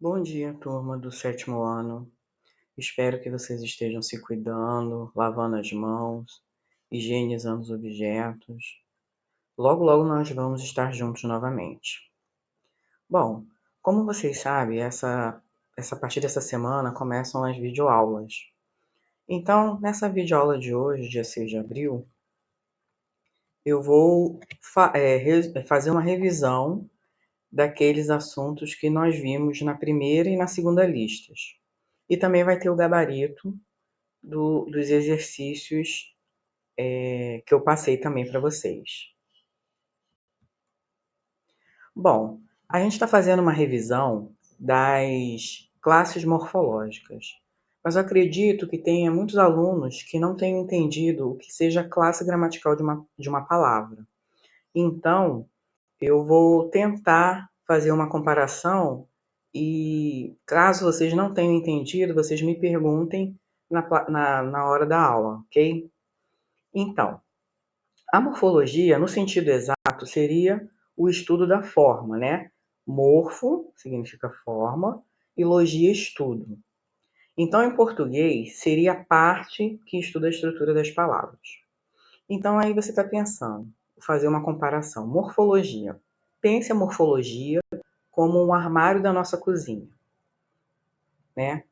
Bom dia, turma do sétimo ano. Espero que vocês estejam se cuidando, lavando as mãos, higienizando os objetos. Logo, logo nós vamos estar juntos novamente. Bom, como vocês sabem, essa partir dessa semana começam as videoaulas. Então, nessa videoaula de hoje, dia 6 de abril, eu vou fazer uma revisão daqueles assuntos que nós vimos na primeira e na segunda listas. E também vai ter o gabarito dos exercícios que eu passei também para vocês. Bom, a gente está fazendo uma revisão das classes morfológicas, mas eu acredito que tenha muitos alunos que não tenham entendido o que seja classe gramatical de uma palavra. Então, eu vou tentar fazer uma comparação e, caso vocês não tenham entendido, vocês me perguntem na hora da aula, ok? Então, a morfologia, no sentido exato, seria o estudo da forma, né? Morfo significa forma e logia, estudo. Então, em português, seria a parte que estuda a estrutura das palavras. Então, aí você está pensando, vou fazer uma comparação. Morfologia. Pense a morfologia como um armário da nossa cozinha, né?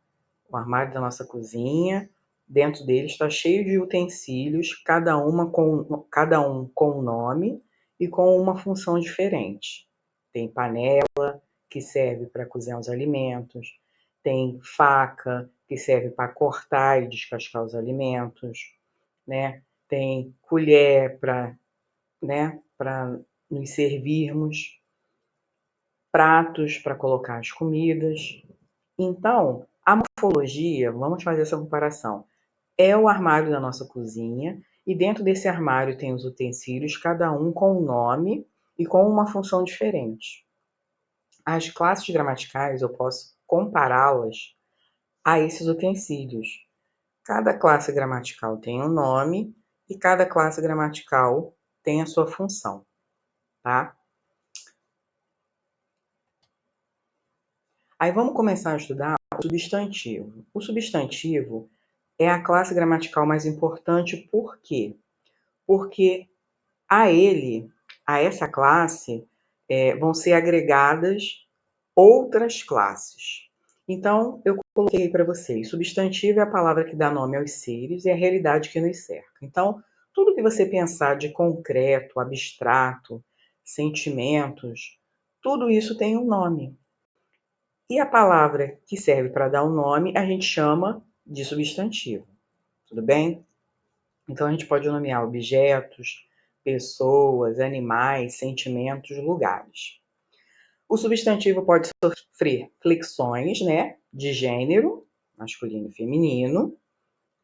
O armário da nossa cozinha, dentro dele está cheio de utensílios, cada um com um nome e com uma função diferente. Tem panela, que serve para cozinhar os alimentos, tem faca, que serve para cortar e descascar os alimentos, né? Tem colher para, né, para nos servirmos, pratos para colocar as comidas. Então, a morfologia, vamos fazer essa comparação, é o armário da nossa cozinha e dentro desse armário tem os utensílios, cada um com um nome e com uma função diferente. As classes gramaticais eu posso compará-las a esses utensílios. Cada classe gramatical tem um nome e cada classe gramatical tem a sua função, tá? Aí vamos começar a estudar o substantivo. O substantivo é a classe gramatical mais importante, por quê? Porque a essa classe, vão ser agregadas outras classes. Então, eu coloquei para vocês, substantivo é a palavra que dá nome aos seres e a realidade que nos cerca. Então, tudo que você pensar de concreto, abstrato, sentimentos, tudo isso tem um nome. E a palavra que serve para dar um nome, a gente chama de substantivo. Tudo bem? Então, a gente pode nomear objetos, pessoas, animais, sentimentos, lugares. O substantivo pode sofrer flexões, né, de gênero, masculino e feminino,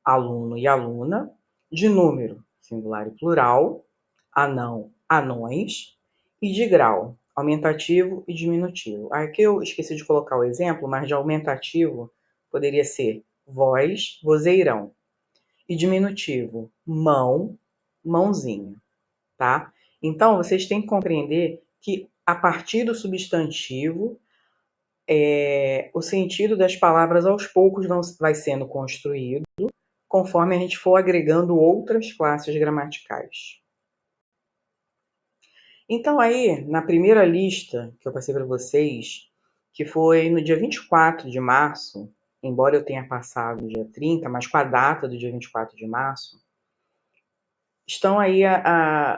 aluno e aluna, de número, singular e plural, anão, anões, e de grau, aumentativo e diminutivo. Aqui eu esqueci de colocar o exemplo, mas de aumentativo poderia ser voz, vozeirão. E diminutivo, mão, mãozinha, tá? Então, vocês têm que compreender que a partir do substantivo, o sentido das palavras aos poucos vai sendo construído conforme a gente for agregando outras classes gramaticais. Então aí, na primeira lista que eu passei para vocês, que foi no dia 24 de março, embora eu tenha passado o dia 30, mas com a data do dia 24 de março, estão aí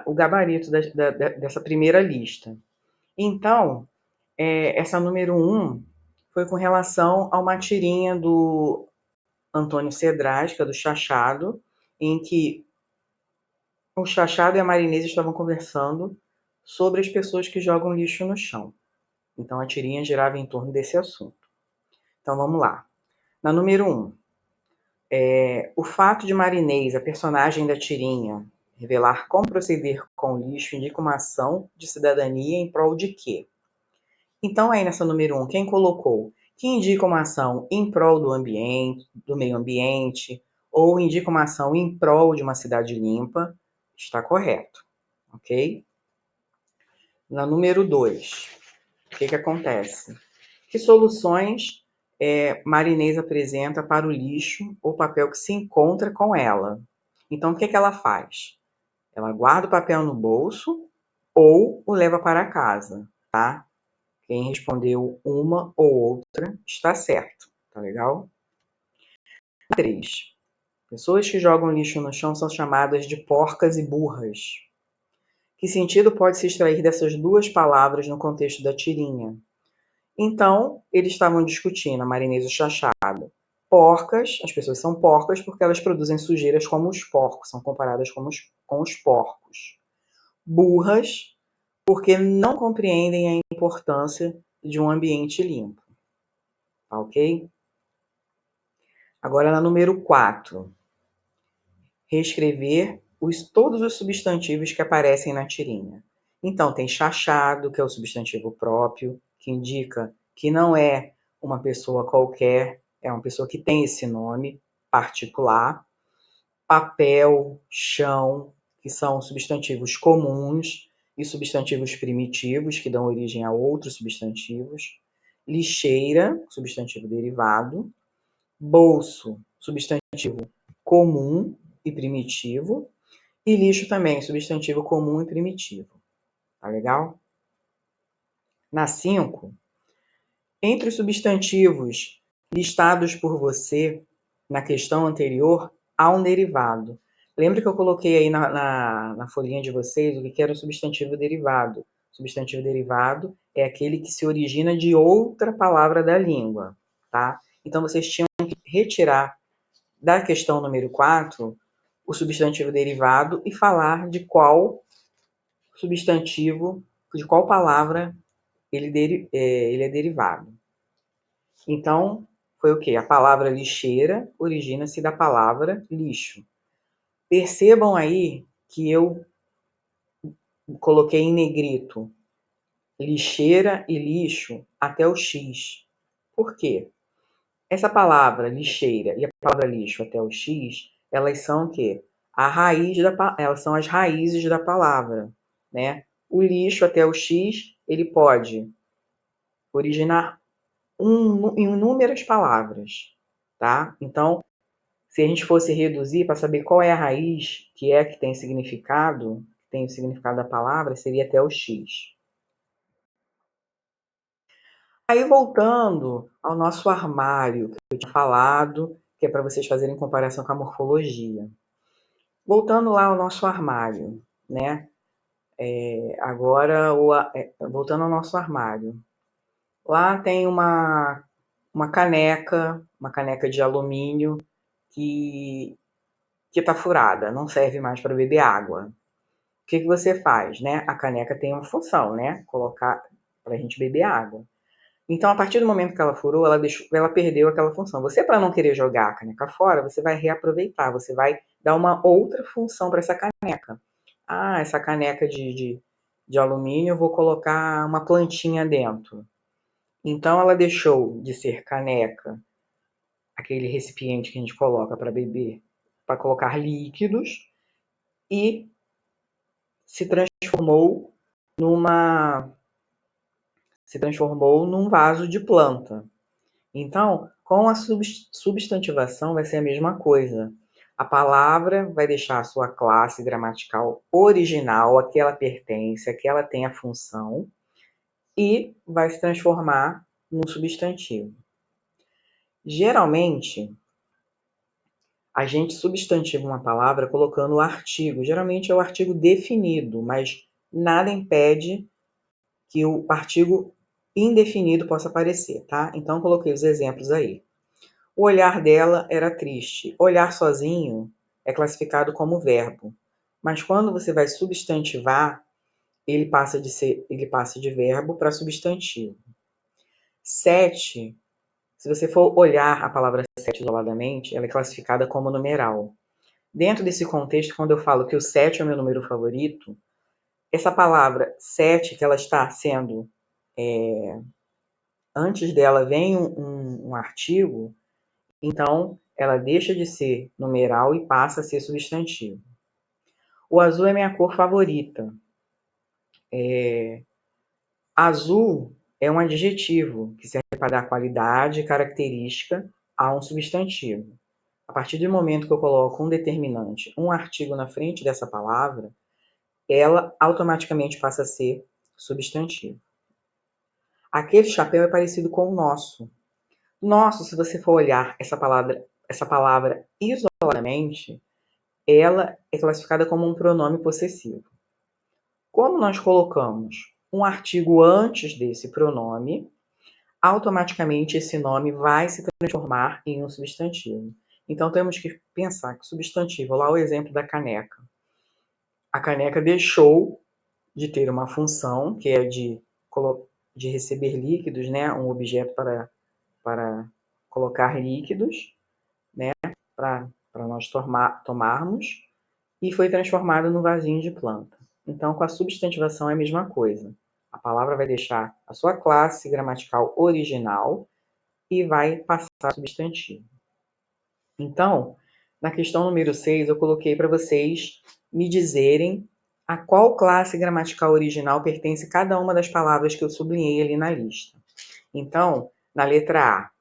o gabarito dessa primeira lista. Então, essa número 1 foi com relação a uma tirinha do Antônio Cedrais, que é do Chachado, em que o Chachado e a Marinês estavam conversando sobre as pessoas que jogam lixo no chão. Então a tirinha girava em torno desse assunto. Então vamos lá. Na número 1, o fato de Marinês, a personagem da tirinha, revelar como proceder com o lixo indica uma ação de cidadania em prol de quê? Então aí nessa número 1, quem colocou? Que indica uma ação em prol do ambiente, do meio ambiente, ou indica uma ação em prol de uma cidade limpa, está correto, ok? Na número 2, o que acontece? Que soluções Marinês apresenta para o lixo ou papel que se encontra com ela? Então, o que ela faz? Ela guarda o papel no bolso ou o leva para casa, tá? Quem respondeu uma ou outra está certo, tá legal? 3. Pessoas que jogam lixo no chão são chamadas de porcas e burras. Que sentido pode se extrair dessas duas palavras no contexto da tirinha? Então, eles estavam discutindo, a Marinês e o Chachado. Porcas, as pessoas são porcas porque elas produzem sujeiras como os porcos, são comparadas com os porcos. Burras, porque não compreendem a importância de um ambiente limpo. Tá ok? Agora na número 4. Reescrever todos os substantivos que aparecem na tirinha. Então, tem chachado, que é o substantivo próprio, que indica que não é uma pessoa qualquer, é uma pessoa que tem esse nome particular. Papel, chão, que são substantivos comuns, e substantivos primitivos, que dão origem a outros substantivos. Lixeira, substantivo derivado. Bolso, substantivo comum e primitivo. E lixo também, substantivo comum e primitivo. Tá legal? Na 5, entre os substantivos listados por você na questão anterior, há um derivado. Lembra que eu coloquei aí na folhinha de vocês o que era o substantivo derivado? O substantivo derivado é aquele que se origina de outra palavra da língua, tá? Então, vocês tinham que retirar da questão número 4 o substantivo derivado e falar de qual substantivo, de qual palavra ele é derivado. Então, foi o quê? A palavra lixeira origina-se da palavra lixo. Percebam aí que eu coloquei em negrito lixeira e lixo até o X. Por quê? Essa palavra lixeira e a palavra lixo até o X, elas são o quê? Elas são as raízes da palavra, né? O lixo até o X, ele pode originar inúmeras palavras, tá? Então, se a gente fosse reduzir para saber qual é a raiz que tem significado, tem o significado da palavra, seria até o X. Aí voltando ao nosso armário, que eu tinha falado, que é para vocês fazerem comparação com a morfologia. Voltando lá ao nosso armário, né? Voltando ao nosso armário. Lá tem uma caneca de alumínio que está furada, não serve mais para beber água. O que você faz, né? A caneca tem uma função, né? Colocar para a gente beber água. Então, a partir do momento que ela furou, ela perdeu aquela função. Você, para não querer jogar a caneca fora, você vai reaproveitar, você vai dar uma outra função para essa caneca. Ah, essa caneca de alumínio, eu vou colocar uma plantinha dentro. Então, ela deixou de ser caneca, aquele recipiente que a gente coloca para beber, para colocar líquidos, e se transformou numa se transformou num vaso de planta. Então, com a substantivação vai ser a mesma coisa. A palavra vai deixar a sua classe gramatical original, a que ela pertence, a que ela tem a função, e vai se transformar num substantivo. Geralmente, a gente substantiva uma palavra colocando o artigo. Geralmente é o artigo definido, mas nada impede que o artigo indefinido possa aparecer, tá? Então, coloquei os exemplos aí. O olhar dela era triste. Olhar sozinho é classificado como verbo, mas quando você vai substantivar, ele passa de verbo para substantivo. 7, se você for olhar a palavra 7 isoladamente, ela é classificada como numeral. Dentro desse contexto, quando eu falo que o 7 é o meu número favorito, essa palavra 7, que ela está sendo antes dela vem um artigo, então ela deixa de ser numeral e passa a ser substantivo. O azul é minha cor favorita. Azul é um adjetivo que serve para dar qualidade e característica a um substantivo. A partir do momento que eu coloco um determinante, um artigo na frente dessa palavra, ela automaticamente passa a ser substantivo. Aquele chapéu é parecido com o nosso. Nosso, se você for olhar essa palavra isoladamente, ela é classificada como um pronome possessivo. Como nós colocamos um artigo antes desse pronome, automaticamente esse nome vai se transformar em um substantivo. Então temos que pensar que substantivo, lá o exemplo da caneca. A caneca deixou de ter uma função, que é de receber líquidos, né? Um objeto para colocar líquidos, né? Para nós tomarmos, e foi transformada no vasinho de planta. Então, com a substantivação é a mesma coisa. A palavra vai deixar a sua classe gramatical original e vai passar a substantivo. Então, na questão número 6, eu coloquei para vocês me dizerem a qual classe gramatical original pertence cada uma das palavras que eu sublinhei ali na lista. Então, na letra A,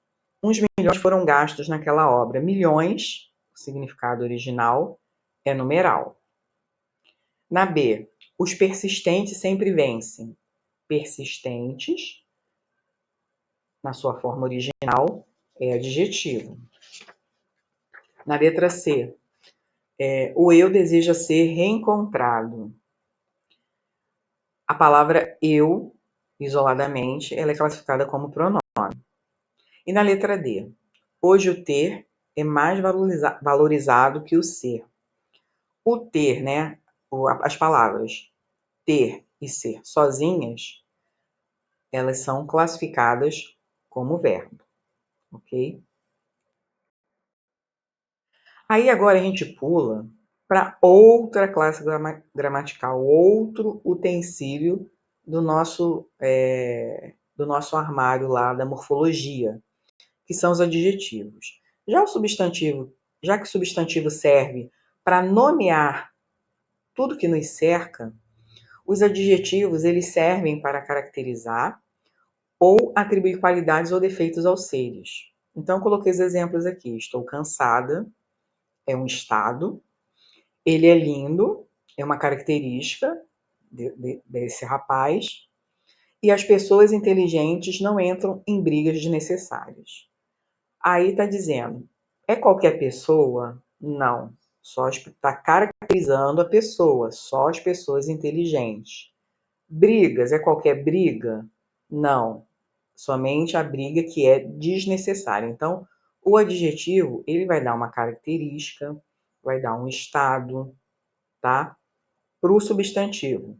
uns milhões foram gastos naquela obra. Milhões, o significado original, é numeral. Na B, os persistentes sempre vencem. Persistentes, na sua forma original, é adjetivo. Na letra C, o eu deseja ser reencontrado. A palavra eu, isoladamente, ela é classificada como pronome. E na letra D, hoje o ter é mais valorizado que o ser. O ter, né? As palavras ter e ser sozinhas, elas são classificadas como verbo, ok? Aí agora a gente pula para outra classe gramatical, outro utensílio do nosso armário lá da morfologia, que são os adjetivos. Já que o substantivo serve para nomear tudo que nos cerca, os adjetivos eles servem para caracterizar ou atribuir qualidades ou defeitos aos seres. Então, eu coloquei os exemplos aqui. Estou cansada, é um estado. Ele é lindo, é uma característica desse rapaz. E as pessoas inteligentes não entram em brigas desnecessárias. Aí está dizendo, é qualquer pessoa? Não. Só está caracterizando a pessoa, só as pessoas inteligentes. Brigas, é qualquer briga? Não. Somente a briga que é desnecessária. Então, o adjetivo, ele vai dar uma característica, vai dar um estado, tá? Para o substantivo.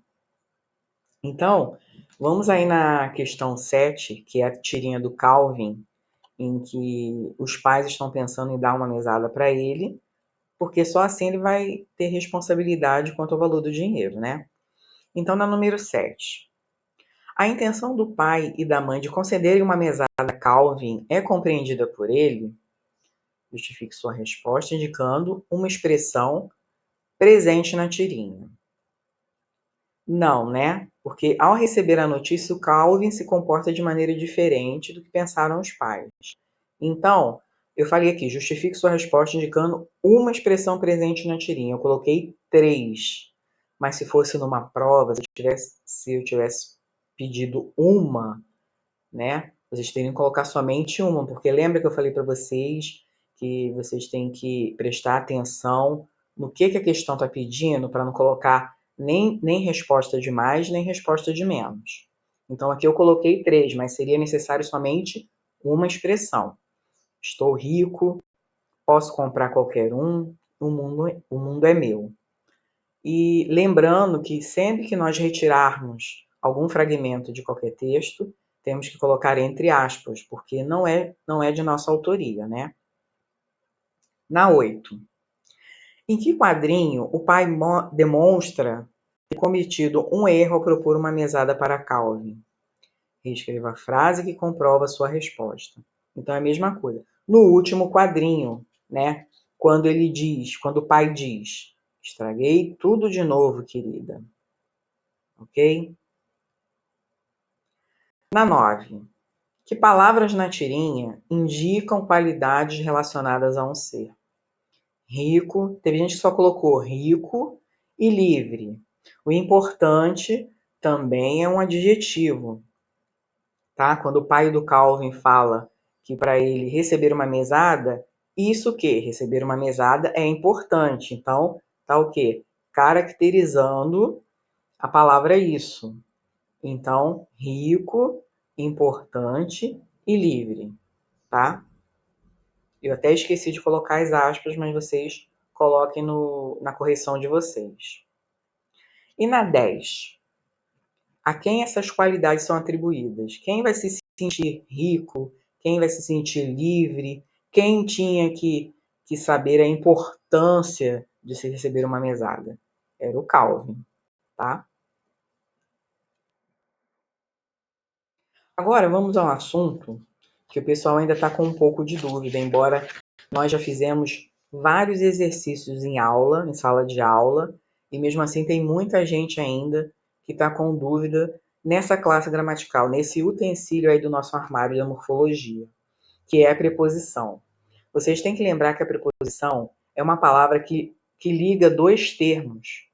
Então, vamos aí na questão 7, que é a tirinha do Calvin, em que os pais estão pensando em dar uma mesada para ele, porque só assim ele vai ter responsabilidade quanto ao valor do dinheiro, né? Então, na número 7. A intenção do pai e da mãe de concederem uma mesada a Calvin é compreendida por ele? Justifique sua resposta indicando uma expressão presente na tirinha. Não, né? Porque ao receber a notícia, o Calvin se comporta de maneira diferente do que pensaram os pais. Então, eu falei aqui, justifique sua resposta indicando uma expressão presente na tirinha. Eu coloquei 3. Mas se fosse numa prova, se eu tivesse pedido uma, né? Vocês teriam que colocar somente uma, porque lembra que eu falei para vocês que vocês têm que prestar atenção no que a questão está pedindo para não colocar nem resposta de mais, nem resposta de menos. Então aqui eu coloquei 3, mas seria necessário somente uma expressão. Estou rico, posso comprar qualquer um, o mundo é meu. E lembrando que sempre que nós retirarmos algum fragmento de qualquer texto, temos que colocar entre aspas, porque não é de nossa autoria, né? Na 8. Em que quadrinho o pai demonstra ter cometido um erro ao propor uma mesada para Calvin? Reescreva a frase que comprova a sua resposta. Então é a mesma coisa. No último quadrinho, né? Quando o pai diz, estraguei tudo de novo, querida. Ok? Na 9, que palavras na tirinha indicam qualidades relacionadas a um ser? Rico, teve gente que só colocou rico e livre. O importante também é um adjetivo, tá? Quando o pai do Calvin fala que para ele receber uma mesada, isso o quê? Receber uma mesada é importante. Então, tá o quê? Caracterizando a palavra isso. Então, rico, importante e livre, tá? Eu até esqueci de colocar as aspas, mas vocês coloquem na correção de vocês. E na 10, a quem essas qualidades são atribuídas? Quem vai se sentir rico? Quem vai se sentir livre? Quem tinha que saber a importância de se receber uma mesada? Era o Calvin, tá? Agora vamos a um assunto que o pessoal ainda está com um pouco de dúvida, embora nós já fizemos vários exercícios em aula, em sala de aula, e mesmo assim tem muita gente ainda que está com dúvida nessa classe gramatical, nesse utensílio aí do nosso armário da morfologia, que é a preposição. Vocês têm que lembrar que a preposição é uma palavra que liga dois termos.